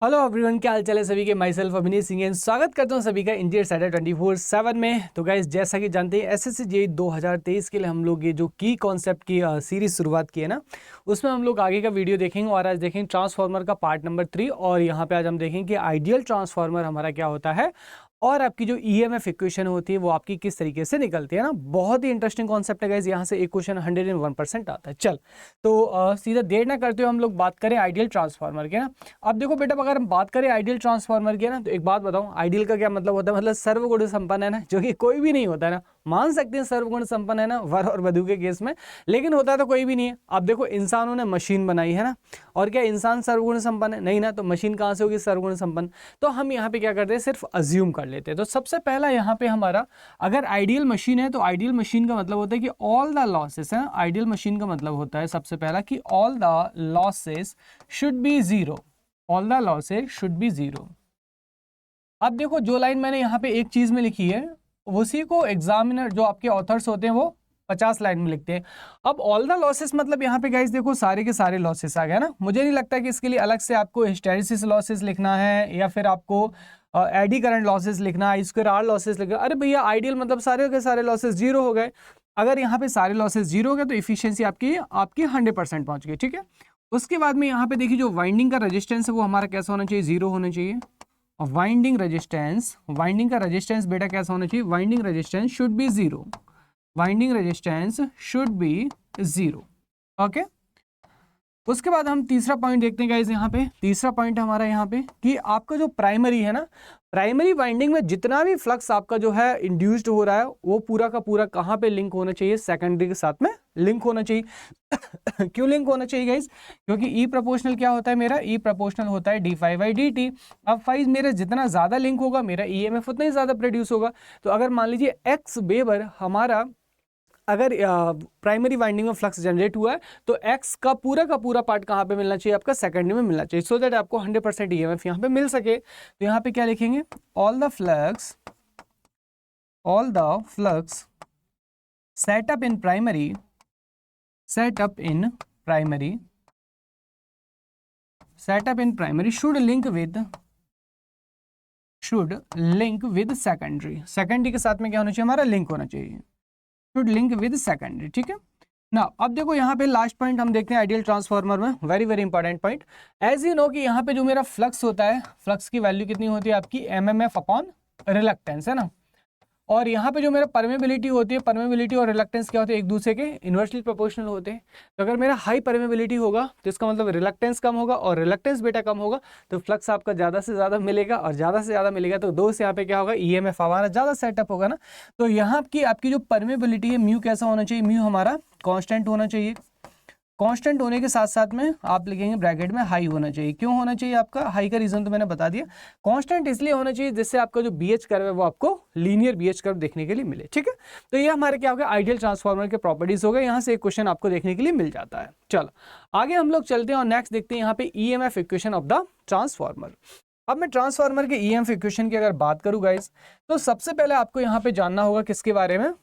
Hello everyone, क्या हाल चाल है सभी के। माई सेल्फ अभिनीत सिंह एंड स्वागत करता हूं सभी का इंडिया सैटर 24/7 में। तो गाइस, जैसा कि जानते हैं एसएससी जेईई 2023 के लिए हम लोग ये जो की कॉन्सेप्ट की सीरीज शुरुआत की है ना, उसमें हम लोग आगे का वीडियो देखेंगे और आज देखेंगे ट्रांसफार्मर का पार्ट नंबर 3। और यहाँ पे आज हम देखेंगे कि आइडियल ट्रांसफार्मर हमारा क्या होता है और आपकी जो ईएमएफ इक्वेशन होती है वो आपकी किस तरीके से निकलती है ना। बहुत ही इंटरेस्टिंग कॉन्सेप्ट है गाइस, यहाँ से एक क्वेश्चन 101% आता है। चल तो सीधा देर ना करते हुए हम लोग बात करें आइडियल ट्रांसफार्मर के ना। अब देखो बेटा, अगर हम बात करें आइडियल ट्रांसफार्मर की ना, तो एक बात बताऊं, आइडियल का क्या मतलब होता है? मतलब सर्वगुण संपन्न है ना, जो कि कोई भी नहीं होता है ना। मान सकते हैं सर्वगुण संपन्न है ना वर और वधु के केस में, लेकिन होता तो कोई भी नहीं है। अब देखो, इंसानों ने मशीन बनाई है ना, और क्या इंसान सर्वगुण संपन्न है? नहीं ना, तो मशीन कहाँ से होगी सर्वगुण संपन्न? तो हम यहाँ पे क्या करते हैं, सिर्फ अज्यूम कर लेते हैं। तो सबसे पहला यहाँ पे हमारा, अगर आइडियल मशीन है तो आइडियल मशीन का मतलब होता है कि ऑल द लॉसेस है। आइडियल मशीन का मतलब होता है सबसे पहला कि all the losses should be zero. All the losses should be zero. अब देखो, जो लाइन मैंने यहाँ पे एक चीज में लिखी है, उसी को एग्जामिनर जो आपके ऑथर्स होते हैं वो 50 लाइन में लिखते हैं। अब ऑल द लॉसेस मतलब यहाँ पे गाइस देखो, सारे के सारे लॉसेस आ गए ना। मुझे नहीं लगता कि इसके लिए अलग से आपको हिस्टेरिसिस लॉसेस लिखना है या फिर आपको एडी करंट लॉसेस लिखना है, स्क्वायर आर लॉसेस लिखना। अरे भैया, आइडियल मतलब सारे के सारे लॉसेस जीरो हो गए। अगर यहाँ पे सारे लॉसेस जीरो हो गए तो इफिशियंसी आपकी 100% पहुंच गई। ठीक है, उसके बाद में यहाँ पे देखिए, जो वाइंडिंग का रेजिस्टेंस है वो हमारा कैसा होना चाहिए? जीरो होना चाहिए। वाइंडिंग का रेजिस्टेंस बेटा कैसा होना चाहिए? Winding resistance should be zero. Winding resistance should be zero. Okay, उसके बाद हम तीसरा पॉइंट देखते हैं गाइस। यहाँ पे तीसरा पॉइंट हमारा यहाँ पे कि आपका जो प्राइमरी है ना, प्राइमरी वाइंडिंग में जितना भी फ्लक्स आपका जो है इंड्यूस्ड हो रहा है वो पूरा का पूरा कहाँ पे लिंक होना चाहिए? सेकेंडरी के साथ में लिंक होना चाहिए। क्यों लिंक होना चाहिए गाइस? क्योंकि ई प्रोपोर्शनल क्या होता है मेरा? ई प्रोपोर्शनल होता है dy/dt। अब फाइज मेरा जितना ज्यादा लिंक होगा मेरा ईएमएफ उतना ही ज्यादा प्रोड्यूस होगा। तो अगर मान लीजिए एक्स वेबर हमारा, अगर प्राइमरी वाइंडिंग में फ्लक्स जनरेट हुआ है तो एक्स का पूरा पार्ट कहाँ पे मिलना चाहिए? आपका सेकेंडरी में मिलना चाहिए, सो दैट आपको 100% ईएमएफ यहाँ पे मिल सके। तो यहाँ पे क्या लिखेंगे? All the flux setup in primary should link with secondary के साथ में क्या होना चाहिए? हमारा लिंक होना चाहिए, शुड लिंक विद सेकेंडरी। ठीक है ना। अब देखो, यहाँ पे लास्ट पॉइंट हम देखते हैं आइडियल ट्रांसफार्मर में, very very important point. As you know कि यहाँ पे जो मेरा फ्लक्स होता है, फ्लक्स की वैल्यू कितनी होती है आपकी? एमएमएफ अपॉन रिलक्टेंस, है ना। और यहाँ पे जो मेरा परमेबिलिटी होती है, परमेबिलिटी और रिलक्टेंस क्या होते हैं? एक दूसरे के इन्वर्सली प्रोपोर्शनल होते हैं। तो अगर मेरा हाई परमेबिलिटी होगा तो इसका मतलब रिलक्टेंस कम होगा, और रिलक्टेंस बेटा कम होगा तो फ्लक्स आपका ज़्यादा से ज़्यादा मिलेगा, और ज़्यादा से ज़्यादा मिलेगा तो दो से यहाँ पे क्या होगा? ईएमएफ हमारा ज़्यादा सेटअप होगा ना। तो यहाँ की आपकी जो परमेबिलिटी है, म्यू कैसा होना चाहिए? म्यू हमारा कॉन्स्टेंट होना चाहिए। कांस्टेंट होने के साथ साथ में आप लिखेंगे ब्रैकेट में हाई होना चाहिए। क्यों होना चाहिए आपका हाई? का रीजन तो मैंने बता दिया। कांस्टेंट इसलिए होना चाहिए जिससे आपका जो बीएच कर्व है वो आपको लीनियर बीएच कर्व देखने के लिए मिले। ठीक है, तो ये हमारे क्या हो गया? आइडियल ट्रांसफार्मर के प्रॉपर्टीज हो गए। यहाँ से एक क्वेश्चन आपको देखने के लिए मिल जाता है। चलो आगे हम लोग चलते हैं और नेक्स्ट देखते हैं यहाँ पे EMF equation of the transformer. अब मैं ट्रांसफार्मर के ईएमएफ इक्वेशन की अगर बात करूँ गाइस, तो सबसे पहले आपको यहाँ पे जानना होगा किसके बारे में?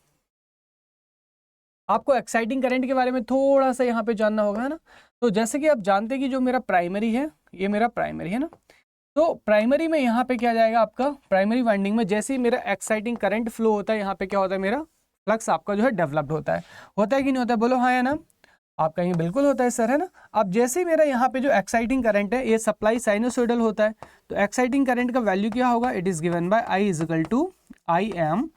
आपको एक्साइटिंग करंट के बारे में थोड़ा सा यहाँ पे जानना होगा, है ना। तो जैसे कि आप जानते हैं कि जो मेरा प्राइमरी है, ये मेरा प्राइमरी है ना, तो प्राइमरी में यहाँ पे क्या जाएगा आपका? प्राइमरी वाइंडिंग में जैसे ही मेरा एक्साइटिंग करंट फ्लो होता है, यहाँ पे क्या होता है? मेरा फ्लक्स आपका जो है डेवलप्ड होता है कि नहीं होता है? बोलो हाँ या ना। आप कहेंगे बिल्कुल होता है सर, है ना। अब जैसे ही मेरा यहाँ पे जो एक्साइटिंग करंट है, ये सप्लाई साइनोसोइडल होता है, तो एक्साइटिंग करंट का वैल्यू क्या होगा? It is given bye I = IM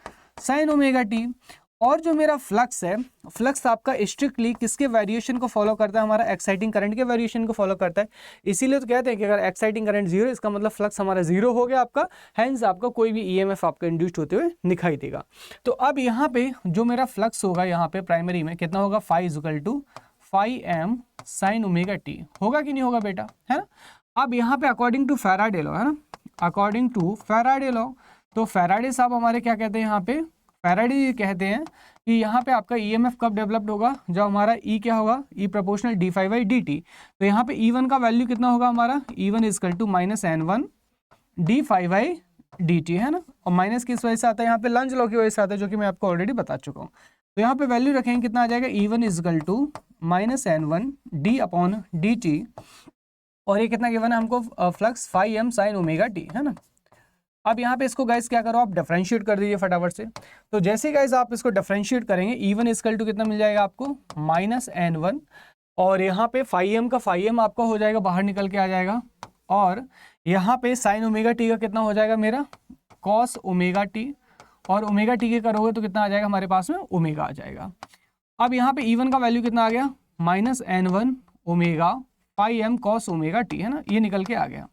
sin ωt। और जो मेरा फ्लक्स है, फ्लक्स आपका स्ट्रिक्टली किसके वेरिएशन को फॉलो करता है? हमारा एक्साइटिंग करंट के वेरिएशन को फॉलो करता है। इसीलिए तो कहते हैं कि अगर एक्साइटिंग करंट जीरो, इसका मतलब फ्लक्स हमारा जीरो हो गया आपका, हैंस आपका कोई भी ईएमएफ आपका इंड्यूस्ड होते हुए दिखाई देगा। तो अब यहाँ पे जो मेरा फ्लक्स होगा यहाँ पे प्राइमरी में कितना होगा? phi = m sin ωt होगा कि नहीं होगा बेटा, है ना। अब यहाँ पे अकॉर्डिंग टू फैराडे लॉ, है ना, अकॉर्डिंग टू फैराडे लॉ, तो फैराडे साहब हमारे क्या कहते हैं यहाँ पे? फैराडे ये कहते हैं कि यहाँ पे आपका ईएमएफ कब डेवलप्ड होगा? जब हमारा ई क्या होगा? ई प्रोपोर्शनल d∅/dt। तो यहाँ पे E1 का वैल्यू कितना होगा हमारा? E1 = -N1 d∅/dt, है ना। और माइनस किस वजह से आता है? यहाँ पे लंज लॉ की वजह से आता है, जो कि मैं आपको ऑलरेडी बता चुका हूँ। तो यहाँ पे वैल्यू रखेंगे, कितना आ जाएगा? E1 = -N1 d/dt। और ये कितना गिवन है हमको, flux phi M sine omega t, है ना। अब यहाँ पे इसको गाइस क्या करो, आप डिफरेंशिएट कर दीजिए फटाफट से। तो जैसे गाइस आप इसको डिफरेंशिएट करेंगे, E1 इक्वल टू कितना मिल जाएगा आपको, -N1, और यहाँ पे फाई एम का फाई एम आपका हो जाएगा, बाहर निकल के आ जाएगा, और यहाँ पे साइन ओमेगा टी का कितना हो जाएगा मेरा, कॉस ओमेगा टी, और ओमेगा टी के करोगे तो कितना आ जाएगा हमारे पास में, ओमेगा आ जाएगा। अब यहाँ पे E1 का वैल्यू कितना आ गया, -N1 omega phi m cos omega t, है ना, ये निकल के आ गया।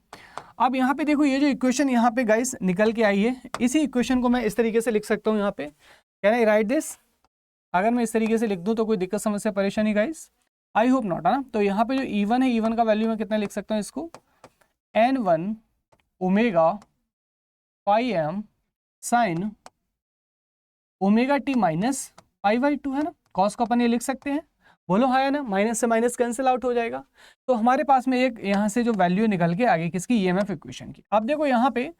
अब यहाँ पे देखो, ये जो इक्वेशन यहाँ पे गाइस निकल के आई है, इसी इक्वेशन को मैं इस तरीके से लिख सकता हूँ यहाँ पे, कैन आई राइट दिस? अगर मैं इस तरीके से लिख दूँ तो कोई दिक्कत समस्या परेशानी गाइस? आई होप नॉट, है ना। तो यहाँ पे जो E1 है, E1 का वैल्यू मैं कितना लिख सकता हूँ इसको, N1 omega phi M sine omega T minus pi, है ना। कॉस को अपन ये लिख सकते हैं, बोलो हाँ है ना, माइनस से माइनस कैंसिल आउट हो जाएगा। तो हमारे पास में एक यहाँ से जो वैल्यू निकल के आ गई किसकी, ईएमएफ इक्वेशन की। अब देखो यहाँ पे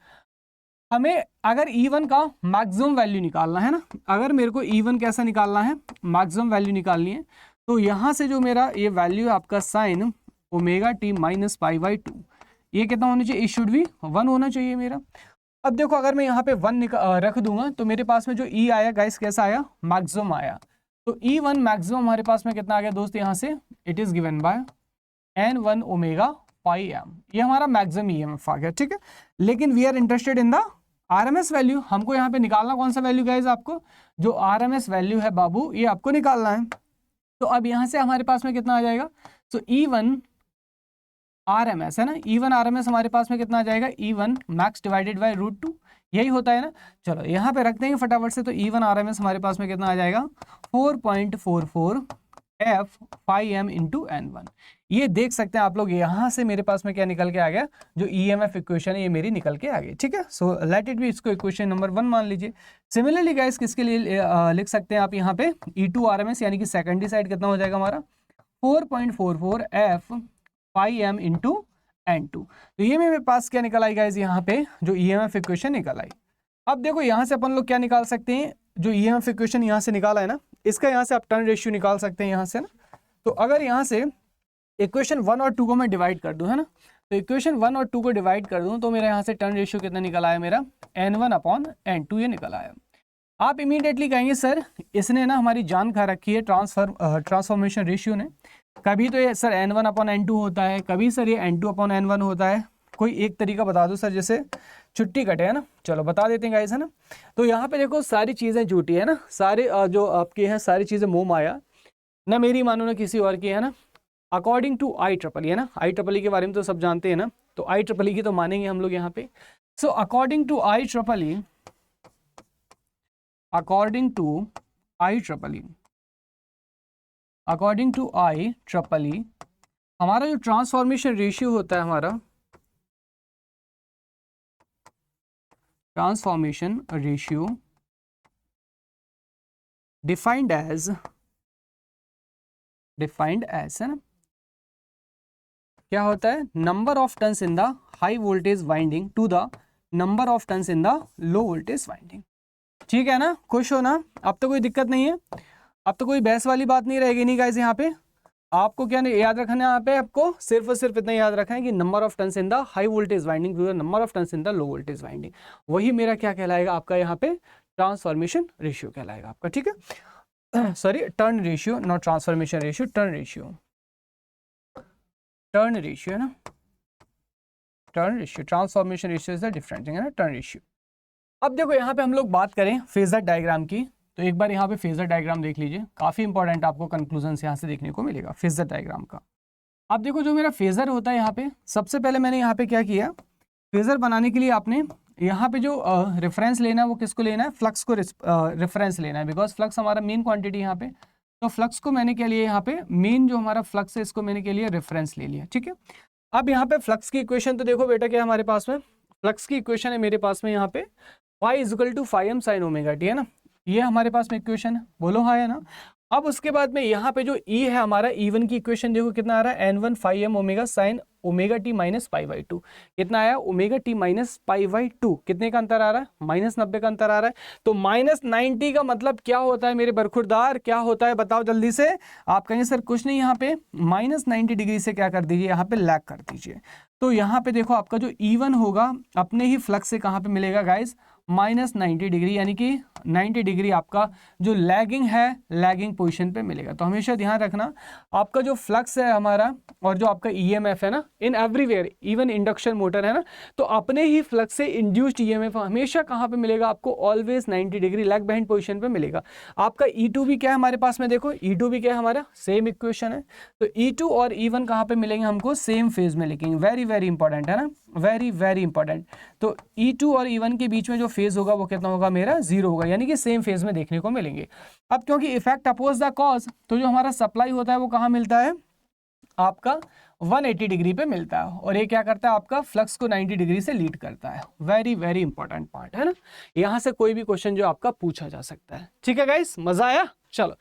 हमें अगर E1 का मैक्सिमम वैल्यू निकालना है ना, अगर मेरे को E1 कैसा निकालना है, मैक्सिमम वैल्यू निकालनी है, तो यहाँ से जो मेरा ये वैल्यू है आपका साइन ओमेगा टी माइनस पाई/2, ये कितना होना चाहिए, इट शुड बी 1 होना चाहिए मेरा। अब देखो अगर मैं यहाँ पे 1 रख दूंगा तो मेरे पास में जो E आया गाइस कैसा आया, मैक्सिमम आया। तो E1 मैक्सिमम हमारे पास में कितना आ गया दोस्त, यहाँ से it is given by N1 omega phi m, ये हमारा मैक्सिमम ईएमएफ आ गया, ठीक है। लेकिन we are interested in the RMS value, हमको यहाँ पे निकालना कौन सा वैल्यू गाइस, आपको जो आरएमएस वैल्यू है बाबू, ये आपको निकालना है। तो अब यहाँ से हमारे पास में कितना आ जाएगा, तो E1 आरएमएस है ना, E1 आरएमएस हमारे पास में कितना आ जाएगा, E1 मैक्स डिवाइडेड बाय √2, यही होता है ना। चलो यहाँ पे रख देंगे फटाफट से, तो E1 आरएमएस हमारे पास में कितना आ जाएगा, 4.44 F phi M into N1। ये देख सकते हैं आप लोग, यहाँ से मेरे पास में क्या निकल के आ गया, जो ईएमएफ इक्वेशन है ये मेरी निकल के आ गई, ठीक है। सो लेट इट बी, इसको इक्वेशन नंबर 1 मान लीजिए। सिमिलरली गाइस किसके लिए लिख सकते हैं आप यहाँ पे, E2 आरएमएस यानी कि सेकेंडरी साइड कितना हो जाएगा हमारा, 4.44 F phi M into N2। तो ये मेरे पास क्या निकल आई गाइस, यहाँ पे जो ईएमएफ इक्वेशन निकल आई। अब देखो यहाँ से अपन लोग क्या निकाल सकते हैं, जो ईएमएफ इक्वेशन यहाँ से निकाला है ना, इसका यहाँ से आप टर्न रेशियो निकाल सकते हैं यहाँ से ना। तो अगर यहाँ से इक्वेशन 1 और 2 को मैं डिवाइड कर दूं, है ना, तो इक्वेशन 1 और 2 को डिवाइड कर दूं तो मेरा यहाँ से टर्न रेशियो कितना निकल आया, मेरा N1/N2 ये निकल आया। आप इमीडिएटली कहेंगे सर इसने ना हमारी जान खा रखी है ट्रांसफॉर्मेशन रेशियो ने, कभी तो ये सर N1/N2 होता है, कभी सर ये N2/N1 होता है, कोई एक तरीका बता दो सर जैसे छुट्टी कटे, है ना। चलो बता देते हैं गाइस, है ना। तो यहाँ पे देखो सारी चीज़ें झूठी है ना, सारे जो आपकी हैं सारी चीज़ें मोह माया, ना मेरी मानो ना किसी और की, है ना। अकॉर्डिंग टू IEEE, है ना, IEEE के बारे में तो सब जानते हैं ना, तो IEEE की तो मानेंगे हम लोग यहाँ पे। So according to IEEE, according to IEEE हमारा जो ट्रांसफॉर्मेशन रेशियो होता है, हमारा ट्रांसफॉर्मेशन रेशियो डिफाइंड एज, है ना, क्या होता है, number of turns in the high voltage winding to the number of turns in the low voltage winding. ठीक है ना, खुश हो ना, अब तो कोई दिक्कत नहीं है, अब तो कोई बहस वाली बात नहीं रहेगी। नहीं गाइस, यहाँ पे आपको क्या याद रखना है, यहाँ पे आपको सिर्फ और सिर्फ इतना याद रखना है कि number of turns in the high voltage winding to the number of turns in the low voltage winding, वही मेरा क्या कहलाएगा आपका यहाँ पे ट्रांसफॉर्मेशन रेशियो कहलाएगा आपका, ठीक है। Sorry, turn ratio, not transformation ratio, turn ratio है ना, turn ratio, transformation ratio is the different thing, है ना, टर्न रेशियो। अब देखो यहाँ पे हम लोग बात करें फेजर डायग्राम की, तो एक बार यहाँ पे फेजर डायग्राम देख लीजिए, काफ़ी इंपॉर्टेंट आपको कंक्लूजन यहाँ से देखने को मिलेगा फेजर डायग्राम का। अब देखो जो मेरा फेजर होता है यहाँ पे, सबसे पहले मैंने यहाँ पे क्या किया, फेजर बनाने के लिए आपने यहाँ पे जो रेफरेंस लेना है वो किसको लेना है, फ्लक्स को रेफरेंस लेना है, बिकॉज फ्लक्स हमारा मेन क्वांटिटी यहाँ पे, तो फ्लक्स को मैंने क्या लिया यहाँ पे, मेन जो हमारा फ्लक्स है इसको मैंने क्या लिया, रेफरेंस ले लिया, ठीक है। अब यहाँ पे फ्लक्स की इक्वेशन तो देखो बेटा क्या हमारे पास में, फ्लक्स की इक्वेशन है मेरे पास में यहाँ पे y = φm sin omega t, है ना, ये हमारे पास में इक्वेशन है, बोलो हाँ है ना। अब उसके बाद में यहाँ पे जो E है हमारा, E1 की इक्वेशन देखो कितना आ रहा है, N1 5m omega sine omega T minus pi by 2, कितना आया, omega T minus pi by 2, कितने का अंतर आ रहा है, -90 का अंतर आ रहा है। तो -90 का मतलब क्या होता है मेरे बरखुरदार, क्या होता है बताओ जल्दी से। आप कहेंगे सर कुछ नहीं, यहाँ पे -90 डिग्री से क्या कर दीजिए, यहाँ पे लैग कर दीजिए। तो यहाँ पे देखो आपका जो E1 होगा अपने ही फ्लक्स से कहाँ पे मिलेगा गाइज, -90 डिग्री, यानी कि 90 डिग्री आपका जो लैगिंग है, लैगिंग पोजीशन पे मिलेगा। तो हमेशा ध्यान रखना आपका जो फ्लक्स है हमारा और जो आपका ईएमएफ है ना, in everywhere, even induction motor है ना, तो अपने ही फ्लक्स से इंड्यूस्ड ईएमएफ हमेशा कहाँ पे मिलेगा आपको, always 90 degree lag behind position पे मिलेगा। आपका E2 भी क्या है हमारे पास में, देखो E2 भी क्या है हमारा, सेम इक्वेशन है। तो E2 और E1 कहाँ पे मिलेंगे हमको, सेम फेज में लिखेंगे। वेरी वेरी इंपॉर्टेंट है ना, वेरी वेरी इंपॉर्टेंट। तो E2 और E1 के बीच में जो फेज होगा वो कितना होगा मेरा, 0 होगा, यानी कि सेम फेज में देखने को मिलेंगे। अब क्योंकि इफेक्ट अपोज द कॉज, तो जो हमारा सप्लाई होता है वो कहाँ मिलता है आपका, 180 डिग्री पे मिलता है, और ये क्या करता है आपका, फ्लक्स को 90 डिग्री से लीड करता है। वेरी वेरी इंपॉर्टेंट पार्ट है ना, यहाँ से कोई भी क्वेश्चन जो आपका पूछा जा सकता है। ठीक है गाइस, मजा आया। चलो,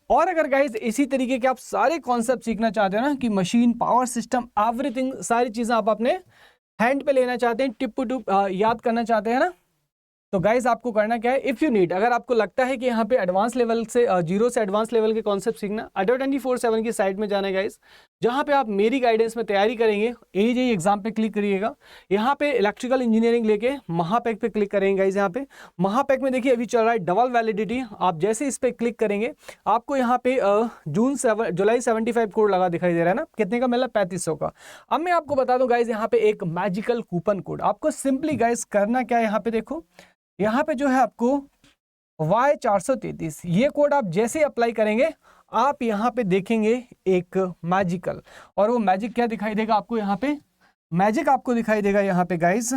और अगर गाइस इसी तरीके के आप सारे कॉन्सेप्ट सीखना चाहते हो ना, कि मशीन, पावर सिस्टम, एवरीथिंग, सारी चीजें आप अपने हैंड पे लेना चाहते हैं, टिप टू याद करना चाहते हैं ना, तो गाइज आपको करना क्या है, इफ़ यू नीड, अगर आपको लगता है कि यहाँ पे एडवांस लेवल से, जीरो से एडवांस लेवल के कॉन्सेप्ट सीखना, अड्डा 24/7 की साइट में जाना है गाइज, जहाँ पे आप मेरी गाइडेंस में तैयारी करेंगे। AJE एग्जाम पे क्लिक करिएगा, यहाँ पे इलेक्ट्रिकल इंजीनियरिंग लेके महापैक पे क्लिक करेंगे गाइज। यहाँ पे महापैक में देखिए अभी चल रहा है डबल वैलिडिटी, आप जैसे इस पर क्लिक करेंगे आपको यहाँ पे जुलाई 75 कोड लगा दिखाई दे रहा है ना, कितने का मिला, 3500 का। अब मैं आपको बता दूं गाइज, यहाँ पे एक मैजिकल कूपन कोड, आपको सिंपली गाइज करना क्या है, यहाँ पे देखो, यहाँ पे जो है आपको Y433, ये कोड आप जैसे अप्लाई करेंगे आप यहाँ पे देखेंगे एक मैजिकल, और वो मैजिक क्या दिखाई देगा आपको, यहाँ पे मैजिक आपको दिखाई देगा यहाँ पे गाइस,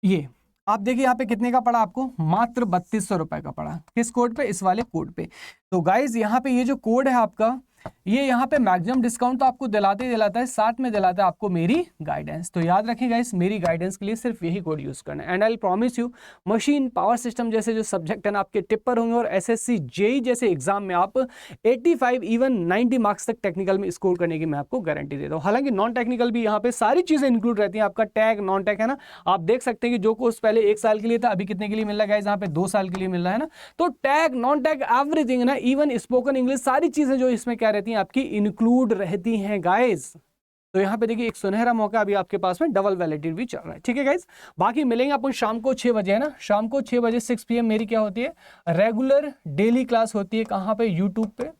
ये आप देखिए यहाँ पे कितने का पड़ा आपको, मात्र 3200 रुपए का पड़ा। किस कोड पे, इस वाले कोड पे। तो गाइस यहाँ पे ये जो कोड है आपका, ये यहाँ पे मैक्सिमम डिस्काउंट तो आपको दिलाते ही दिलाता है, साथ में दिलाता है आपको मेरी गाइडेंस। तो याद रखिए गाइस, मेरी गाइडेंस के लिए सिर्फ यही कोड यूज करना है। And I promise you, machine, power system जैसे जो सब्जेक्ट है ना आपके टिप पर होंगे, और SSC JEE जैसे एग्जाम में आप 85 इवन 90 मार्क्स तक टेक्निकल में स्कोर करने की मैं आपको गारंटी देता हूँ। हालांकि नॉन टेक्निकल भी यहाँ पे सारी चीजें इंक्लूड रहती हैं, आपका टैग, नॉन टैग है ना, आप देख सकते हैं कि जो कोर्स पहले 1 साल के लिए था अभी कितने के लिए मिल रहा है गाइस, यहाँ पे 2 साल के लिए मिल रहा है ना। तो टैग, नॉन टैग, एवरीथिंग ना, इवन स्पोकन इंग्लिश, सारी चीजें जो इसमें क्या रहती हैं आपकी इंक्लूड रहती हैं गाइस। तो यहाँ पे देखिए एक सुनहरा मौका अभी आपके पास में डबल वैलिडिटी भी चल रहा है। ठीक है गाइस, बाकी मिलेंगे अपन शाम को 6 बजे है ना, शाम को 6 बजे 6 PM मेरी क्या होती है, रेगुलर डेली क्लास होती है। कहाँ पे, यूट्यूब पे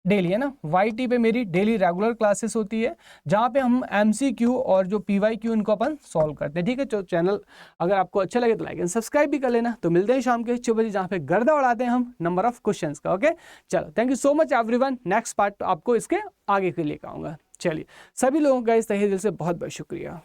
डेली है ना, YT पे मेरी डेली रेगुलर क्लासेस होती है, जहाँ पे हम MCQ और जो PYQ इनको अपन सॉल्व करते हैं। ठीक है, तो चैनल अगर आपको अच्छा लगे तो लाइक एंड सब्सक्राइब भी कर लेना। तो मिलते हैं शाम के 6 बजे, जहाँ पे गर्दा उड़ाते हैं हम नंबर ऑफ क्वेश्चंस का। ओके, चलो, thank you so much everyone. Next part आपको इसके आगे के लिए कहूँगा। चलिए, सभी लोगों का इस तहे दिल से बहुत बहुत शुक्रिया।